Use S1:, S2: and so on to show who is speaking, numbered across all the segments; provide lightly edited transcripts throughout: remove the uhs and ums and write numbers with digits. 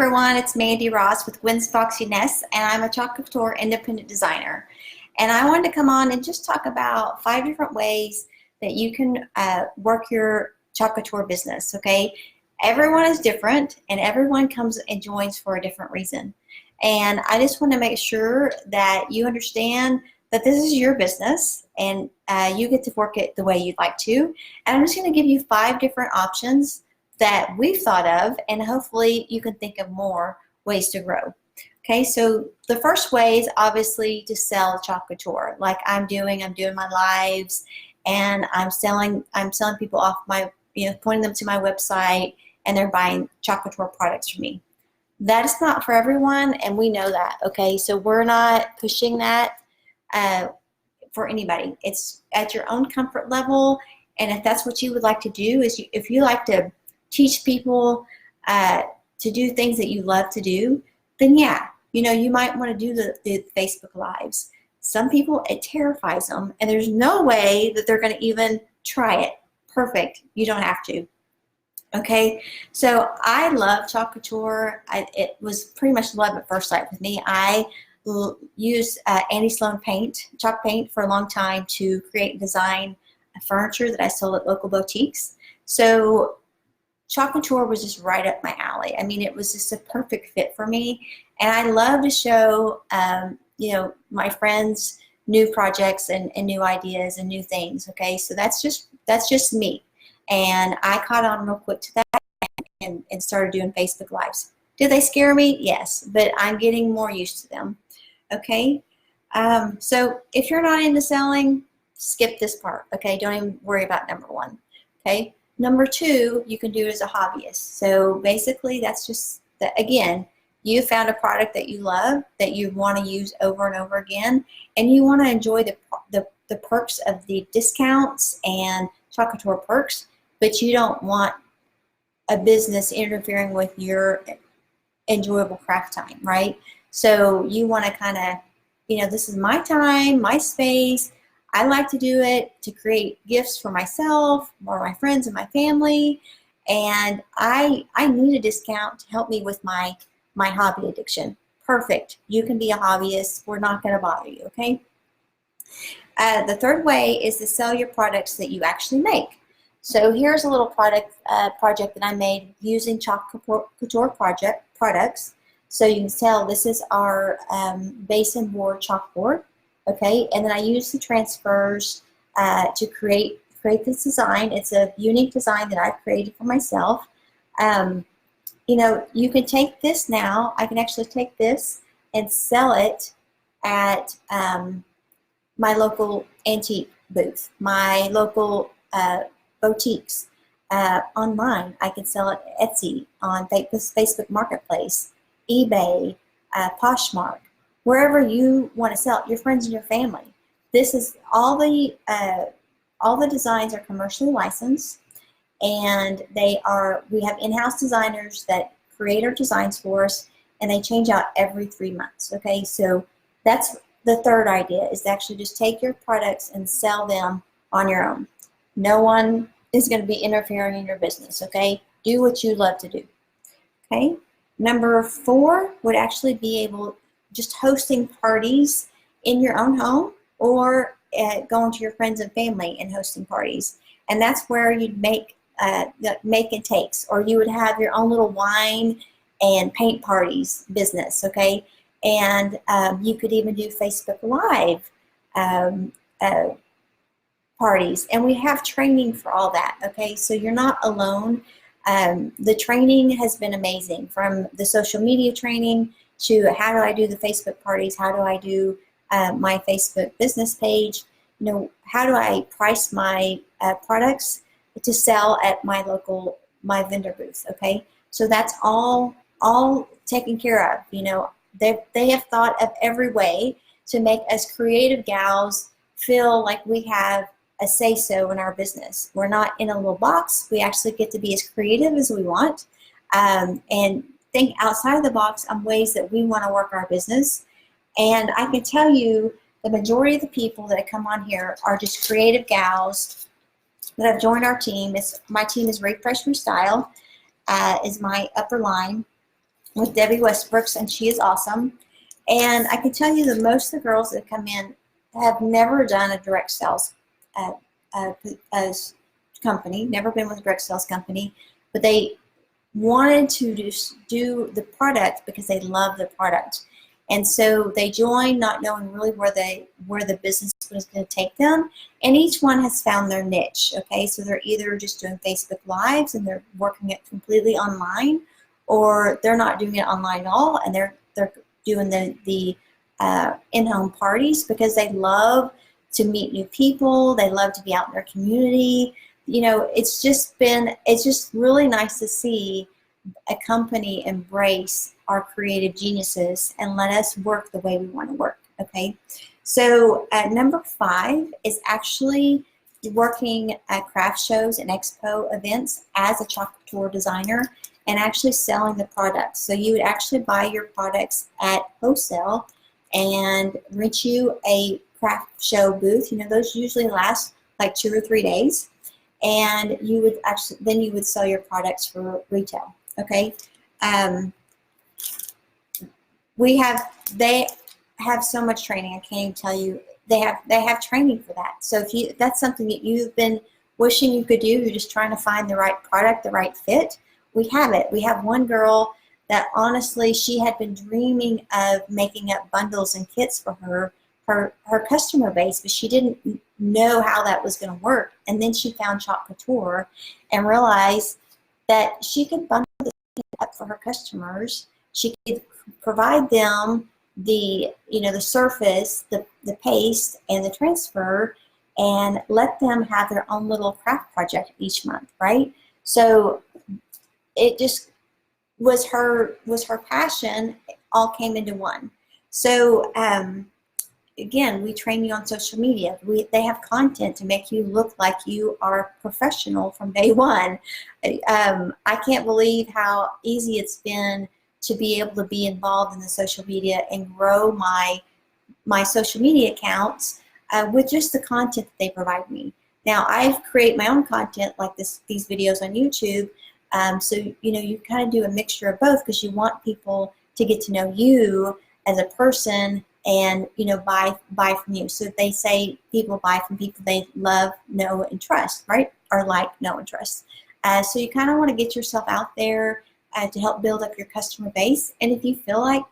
S1: everyone, it's Mandy Ross with Gwen's Foxy Nest, and I'm a Chalk Couture independent designer. And I wanted to come on and just talk about 5 different ways that you can work your Chalk Couture business, okay? Everyone is different, and everyone comes and joins for a different reason. And I just want to make sure that you understand that this is your business, and you get to work it the way you'd like to. And I'm just going to give you 5 different options that we've thought of, and hopefully you can think of more ways to grow. Okay, so the first way is obviously to sell Chalk Couture, like I'm doing my lives, and I'm selling people off my, pointing them to my website, and they're buying Chalk Couture products from me. That is not for everyone, and we know that. Okay, so we're not pushing that for anybody. It's at your own comfort level, and if that's what you would like to do, if you like to teach people to do things that you love to do, then yeah, you might want to do the Facebook Lives. Some people, it terrifies them, and there's no way that they're going to even try it. Perfect. You don't have to. Okay, so I love Chalk Couture. It was pretty much love at first sight with me. I used Andy Sloan paint, chalk paint, for a long time to create and design furniture that I sold at local boutiques. So Chalk Couture was just right up my alley. I mean, it was just a perfect fit for me, and I love to show, my friends new projects and new ideas and new things. Okay, so that's just me, and I caught on real quick to that and started doing Facebook Lives. Did they scare me? Yes, but I'm getting more used to them. Okay, so if you're not into selling, skip this part. Okay, don't even worry about number 1. Okay. Number 2, you can do it as a hobbyist. So basically, that's just that, again, you found a product that you love, that you want to use over and over again, and you want to enjoy the perks of the discounts and Chalk Couture perks, but you don't want a business interfering with your enjoyable craft time, right? So you want to kind of, this is my time, my space. I like to do it to create gifts for myself or my friends and my family, and I need a discount to help me with my hobby addiction. Perfect. You can be a hobbyist. We're not going to bother you, okay? The third way is to sell your products that you actually make. So here's a little project that I made using Chalk Couture products. So you can tell this is our base and board chalkboard. Okay, and then I use the transfers to create this design. It's a unique design that I've created for myself. You can take this now. I can actually take this and sell it at my local antique booth, my local boutiques, online. I can sell it at Etsy, on Facebook Marketplace, eBay, Poshmark. Wherever you want to sell it, your friends and your family. This is all the designs are commercially licensed, and we have in-house designers that create our designs for us, and they change out every 3 months. Okay, so that's the third idea, is to actually just take your products and sell them on your own. No one is going to be interfering in your business. Okay, do what you love to do. Okay, number 4 would actually be just hosting parties in your own home, or going to your friends and family and hosting parties. And that's where you'd make and takes, or you would have your own little wine and paint parties business, okay? And you could even do Facebook Live parties. And we have training for all that, okay? So you're not alone. The training has been amazing, from the social media training to how do I do the Facebook parties, how do I do my Facebook business page, how do I price my products to sell at my vendor booth, okay? So that's all taken care of. They have thought of every way to make us creative gals feel like we have a say-so in our business. We're not in a little box. We actually get to be as creative as we want, and think outside of the box on ways that we want to work our business. And I can tell you the majority of the people that come on here are just creative gals that have joined our team. My team is Refresh Restyle, is my upper line. with Debbie Westbrooks, and she is awesome. And I can tell you that most of the girls that come in have never done a direct sales uh, uh, company, never been with a direct sales company, but they wanted to just do the product because they love the product. And so they joined not knowing really where the business was going to take them. And each one has found their niche. Okay, so they're either just doing Facebook Lives and they're working it completely online, or they're not doing it online at all and they're doing the in-home parties because they love to meet new people. They love to be out in their community. You know, it's just really nice to see a company embrace our creative geniuses and let us work the way we want to work. Okay, so number 5 is actually working at craft shows and expo events as a Chalk Couture designer and actually selling the products. So you would actually buy your products at wholesale and rent you a craft show booth. You know, those usually last like 2 or 3 days, and you would actually then you would sell your products for retail. Okay, they have so much training. I can't even tell you. They have training for that. So if that's something that you've been wishing you could do, you're just trying to find the right product, the right fit, we have it. We have one girl that honestly, she had been dreaming of making up bundles and kits for her customer base, but she didn't know how that was going to work. And then she found Chalk Couture and realized that she could bundle this up for her customers. She could provide them the surface, the paste, and the transfer, and let them have their own little craft project each month, right? So it just was her passion. It all came into one. So again, we train you on social media. They have content to make you look like you are professional from day one. I can't believe how easy it's been to be able to be involved in the social media and grow my social media accounts with just the content that they provide me. Now, I've created my own content like these videos on YouTube. So, you kind of do a mixture of both because you want people to get to know you as a person and, buy from you. So they say people buy from people they love, know, and trust, right? Or like, know, and trust. So you kind of want to get yourself out there to help build up your customer base. And if you feel like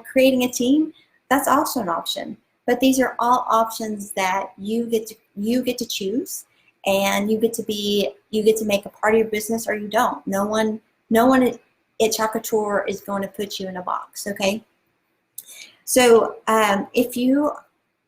S1: creating a team, that's also an option. But these are all options that you get to choose, and you get to make a part of your business, or you don't. No one at Chalk Couture is going to put you in a box. Okay. So if you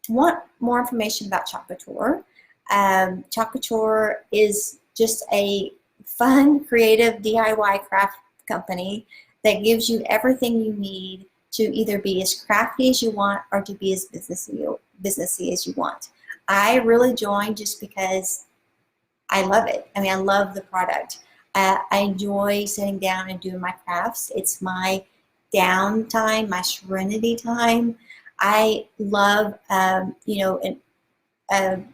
S1: want more information about Chalk Couture, Chalk Couture is just a fun, creative DIY craft company that gives you everything you need to either be as crafty as you want or to be as businessy as you want. I really joined just because I love it. I mean, I love the product. I enjoy sitting down and doing my crafts. It's my downtime, my serenity time. I love,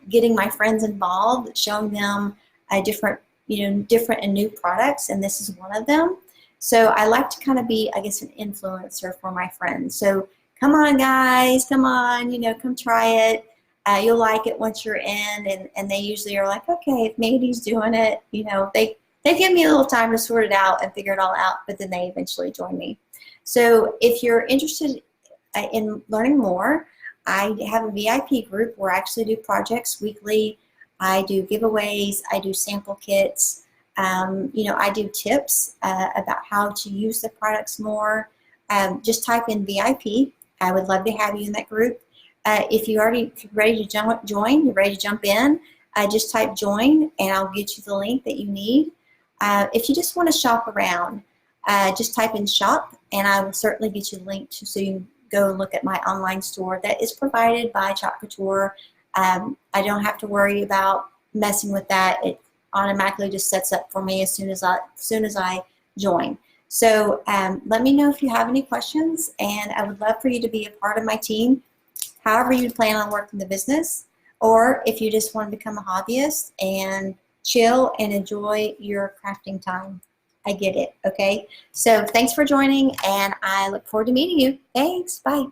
S1: getting my friends involved, showing them different and new products, and this is one of them. So I like to kind of be, I guess, an influencer for my friends. So come on, guys, come on, come try it. You'll like it once you're in, and they usually are like, okay, if Mady's doing it, they give me a little time to sort it out and figure it all out, but then they eventually join me. So if you're interested in learning more, I have a VIP group where I actually do projects weekly. I do giveaways, I do sample kits, I do tips about how to use the products more. Just type in VIP. I would love to have you in that group. If you're ready to join, you're ready to jump in, just type join and I'll get you the link that you need. If you just want to shop around, just type in shop and I will certainly get you the link so you can go look at my online store that is provided by Chalk Couture. I don't have to worry about messing with that. It automatically just sets up for me as soon as I join. So let me know if you have any questions, and I would love for you to be a part of my team, however you plan on working the business, or if you just want to become a hobbyist and chill and enjoy your crafting time. I get it, okay? So thanks for joining, and I look forward to meeting you. Thanks, bye.